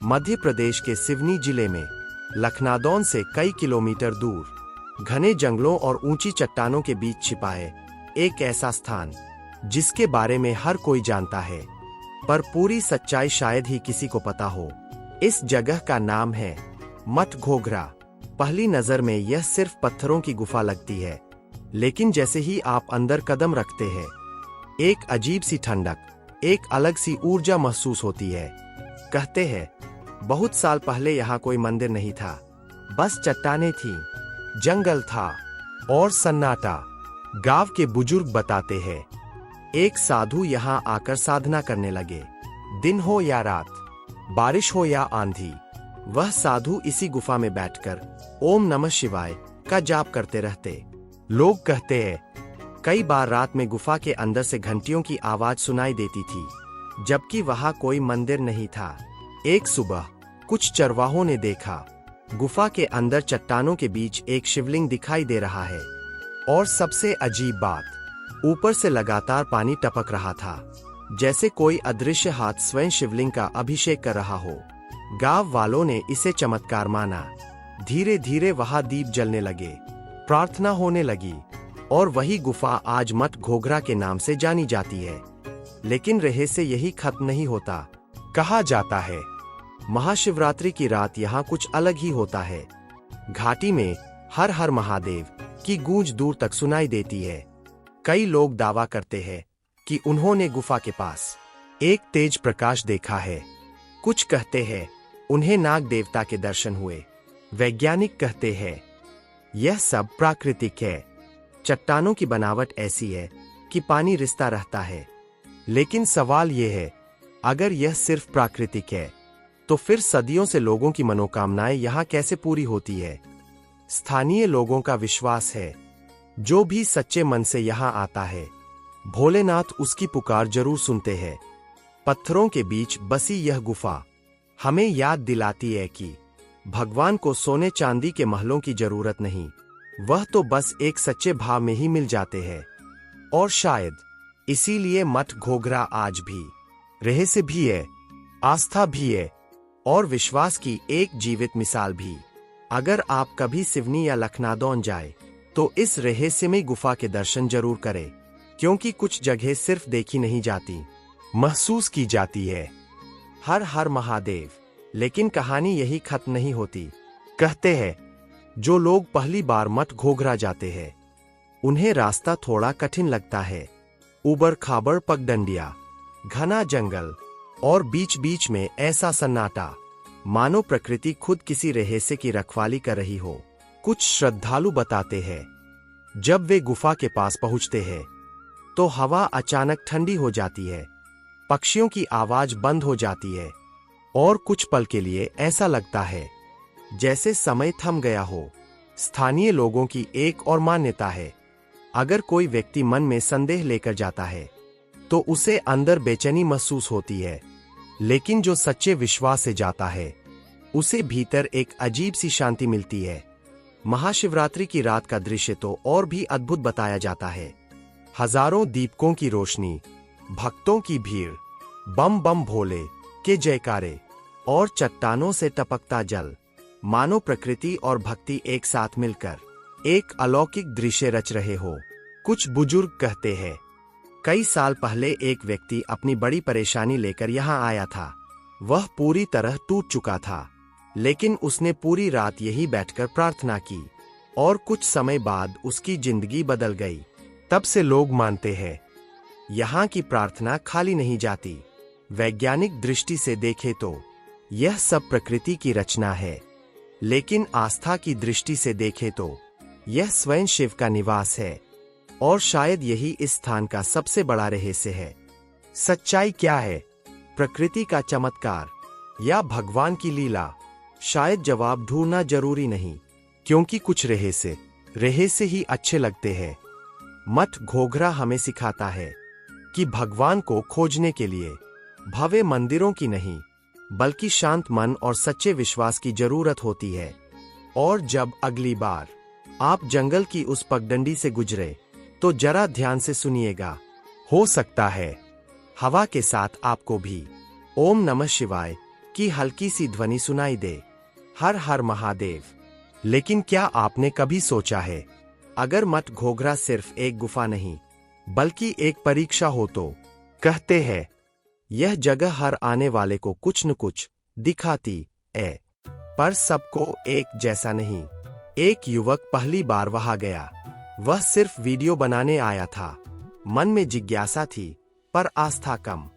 मध्य प्रदेश के सिवनी जिले में लखनादौन से कई किलोमीटर दूर घने जंगलों और ऊंची चट्टानों के बीच छिपा है एक ऐसा स्थान जिसके बारे में हर कोई जानता है, पर पूरी सच्चाई शायद ही किसी को पता हो। इस जगह का नाम है मठ घोघरा। पहली नजर में यह सिर्फ पत्थरों की गुफा लगती है, लेकिन जैसे ही आप अंदर कदम रखते हैं, एक अजीब सी ठंडक, एक अलग सी ऊर्जा महसूस होती है। कहते हैं बहुत साल पहले यहाँ कोई मंदिर नहीं था, बस चट्टानें थीं, जंगल था और सन्नाटा। गांव के बुजुर्ग बताते हैं एक साधु यहाँ आकर साधना करने लगे। दिन हो या रात, बारिश हो या आंधी, वह साधु इसी गुफा में बैठकर ओम नमः शिवाय का जाप करते रहते। लोग कहते हैं कई बार रात में गुफा के अंदर से घंटियों की आवाज सुनाई देती थी, जबकि वहां कोई मंदिर नहीं था। एक सुबह कुछ चरवाहों ने देखा गुफा के अंदर चट्टानों के बीच एक शिवलिंग दिखाई दे रहा है, और सबसे अजीब बात, ऊपर से लगातार पानी टपक रहा था, जैसे कोई अदृश्य हाथ स्वयं शिवलिंग का अभिषेक कर रहा हो। गांव वालों ने इसे चमत्कार माना। धीरे धीरे वहां दीप जलने लगे, प्रार्थना होने लगी, और वही गुफा आज मठ घोघरा के नाम से जानी जाती है। लेकिन रहस्य यही खत्म नहीं होता। कहा जाता है महाशिवरात्रि की रात यहाँ कुछ अलग ही होता है। घाटी में हर हर महादेव की गूंज दूर तक सुनाई देती है। कई लोग दावा करते हैं कि उन्होंने गुफा के पास एक तेज प्रकाश देखा है। कुछ कहते हैं उन्हें नाग देवता के दर्शन हुए। वैज्ञानिक कहते हैं यह सब प्राकृतिक है। चट्टानों की बनावट ऐसी है कि पानी रिसता रहता है। लेकिन सवाल यह है, अगर यह सिर्फ प्राकृतिक है, तो फिर सदियों से लोगों की मनोकामनाएं यहाँ कैसे पूरी होती है? स्थानीय लोगों का विश्वास है जो भी सच्चे मन से यहाँ आता है, भोलेनाथ उसकी पुकार जरूर सुनते हैं। पत्थरों के बीच बसी यह गुफा हमें याद दिलाती है कि भगवान को सोने चांदी के महलों की जरूरत नहीं, वह तो बस एक सच्चे भाव में ही मिल जाते हैं। और शायद इसीलिए मठ घोघरा आज भी रहस्य भी है, आस्था भी है, और विश्वास की एक जीवित मिसाल भी। अगर आप कभी सिवनी या लखनादौन जाए तो इस रहस्यमयी गुफा के दर्शन जरूर करें, क्योंकि कुछ जगह सिर्फ देखी नहीं जाती, महसूस की जाती है। हर हर महादेव। लेकिन कहानी यही खत्म नहीं होती। कहते हैं जो लोग पहली बार मठ घोघरा जाते हैं, उन्हें रास्ता थोड़ा कठिन लगता है। उबड़ खाबड़ पगडंडियां, घना जंगल, और बीच बीच में ऐसा सन्नाटा मानो प्रकृति खुद किसी रहस्य की रखवाली कर रही हो। कुछ श्रद्धालु बताते हैं जब वे गुफा के पास पहुंचते हैं तो हवा अचानक ठंडी हो जाती है, पक्षियों की आवाज बंद हो जाती है, और कुछ पल के लिए ऐसा लगता है जैसे समय थम गया हो। स्थानीय लोगों की एक और मान्यता है, अगर कोई व्यक्ति मन में संदेह लेकर जाता है तो उसे अंदर बेचैनी महसूस होती है, लेकिन जो सच्चे विश्वास से जाता है उसे भीतर एक अजीब सी शांति मिलती है। महाशिवरात्रि की रात का दृश्य तो और भी अद्भुत बताया जाता है। हजारों दीपकों की रोशनी, भक्तों की भीड़, बम बम भोले के जयकारे, और चट्टानों से टपकता जल, मानो प्रकृति और भक्ति एक साथ मिलकर एक अलौकिक दृश्य रच रहे हो। कुछ बुजुर्ग कहते हैं कई साल पहले एक व्यक्ति अपनी बड़ी परेशानी लेकर यहाँ आया था। वह पूरी तरह टूट चुका था, लेकिन उसने पूरी रात यहीं बैठकर प्रार्थना की, और कुछ समय बाद उसकी जिंदगी बदल गई। तब से लोग मानते हैं यहाँ की प्रार्थना खाली नहीं जाती। वैज्ञानिक दृष्टि से देखें तो यह सब प्रकृति की रचना है, लेकिन आस्था की दृष्टि से देखें तो यह स्वयं शिव का निवास है, और शायद यही इस स्थान का सबसे बड़ा रहस्य है। सच्चाई क्या है, प्रकृति का चमत्कार या भगवान की लीला? शायद जवाब ढूंढना जरूरी नहीं, क्योंकि कुछ रहस्य ही अच्छे लगते हैं। मठ घोघरा हमें सिखाता है कि भगवान को खोजने के लिए भव्य मंदिरों की नहीं, बल्कि शांत मन और सच्चे विश्वास की जरूरत होती है। और जब अगली बार आप जंगल की उस पगडंडी से गुजरे तो जरा ध्यान से सुनिएगा, हो सकता है हवा के साथ आपको भी ओम नमः शिवाय की हल्की सी ध्वनि सुनाई दे, हर हर महादेव। लेकिन क्या आपने कभी सोचा है, अगर मठ घोघरा सिर्फ एक गुफा नहीं बल्कि एक परीक्षा हो तो? कहते हैं यह जगह हर आने वाले को कुछ न कुछ दिखाती है, पर सबको एक जैसा नहीं। एक युवक पहली बार वहां गया। वह सिर्फ वीडियो बनाने आया था। मन में जिज्ञासा थी पर आस्था कम।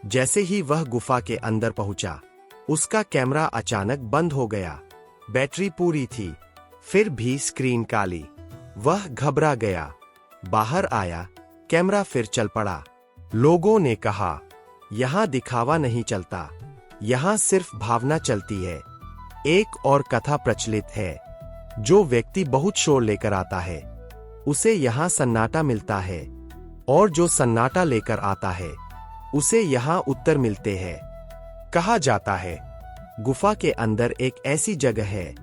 जैसे ही वह गुफा के अंदर पहुंचा, उसका कैमरा अचानक बंद हो गया। बैटरी पूरी थी, फिर भी स्क्रीन काली। वह घबरा गया। बाहर आया, कैमरा फिर चल पड़ा। लोगों ने कहा, यहां दिखावा नहीं चलता, यहां सिर्फ भावना चलती है। एक और कथा प्रचलित है, जो व्यक्ति बहुत शोर लेकर आता है उसे यहां सन्नाटा मिलता है, और जो सन्नाटा लेकर आता है उसे यहां उत्तर मिलते हैं। कहा जाता है गुफा के अंदर एक ऐसी जगह है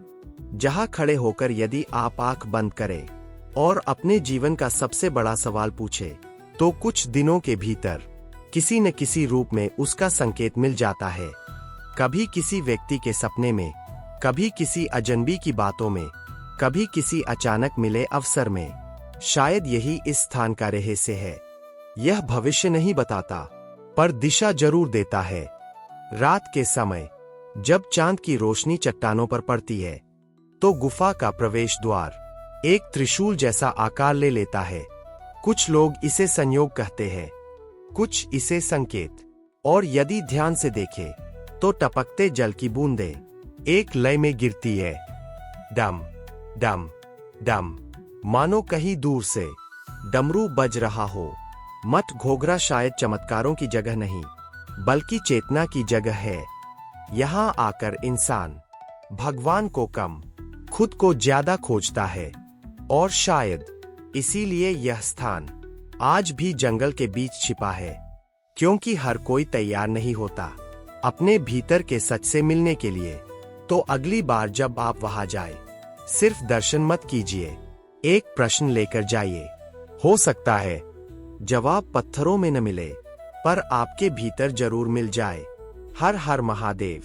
जहां खड़े होकर यदि आप आंख बंद करें और अपने जीवन का सबसे बड़ा सवाल पूछे तो कुछ दिनों के भीतर किसी न किसी रूप में उसका संकेत मिल जाता है। कभी किसी व्यक्ति के सपने में, कभी किसी अजनबी की बातों में, कभी किसी अचानक मिले अवसर में। शायद यही इस स्थान का रहस्य है। यह भविष्य नहीं बताता, पर दिशा जरूर देता है। रात के समय जब चांद की रोशनी चट्टानों पर पड़ती है, तो गुफा का प्रवेश द्वार एक त्रिशूल जैसा आकार ले लेता है। कुछ लोग इसे संयोग कहते हैं, कुछ इसे संकेत, और यदि ध्यान से देखें तो टपकते जल की बूंदें एक लय में गिरती है। डम डम डम, मानो कहीं दूर से डमरू बज रहा हो। मठ घोघरा शायद चमत्कारों की जगह नहीं, बल्कि चेतना की जगह है। यहां आकर इंसान भगवान को कम, खुद को ज्यादा खोजता है, और शायद इसीलिए यह स्थान आज भी जंगल के बीच छिपा है, क्योंकि हर कोई तैयार नहीं होता अपने भीतर के सच से मिलने के लिए। तो अगली बार जब आप वहां जाए, सिर्फ दर्शन मत कीजिए, एक प्रश्न लेकर जाइए। हो सकता है जवाब पत्थरों में न मिले, पर आपके भीतर जरूर मिल जाए। हर हर महादेव।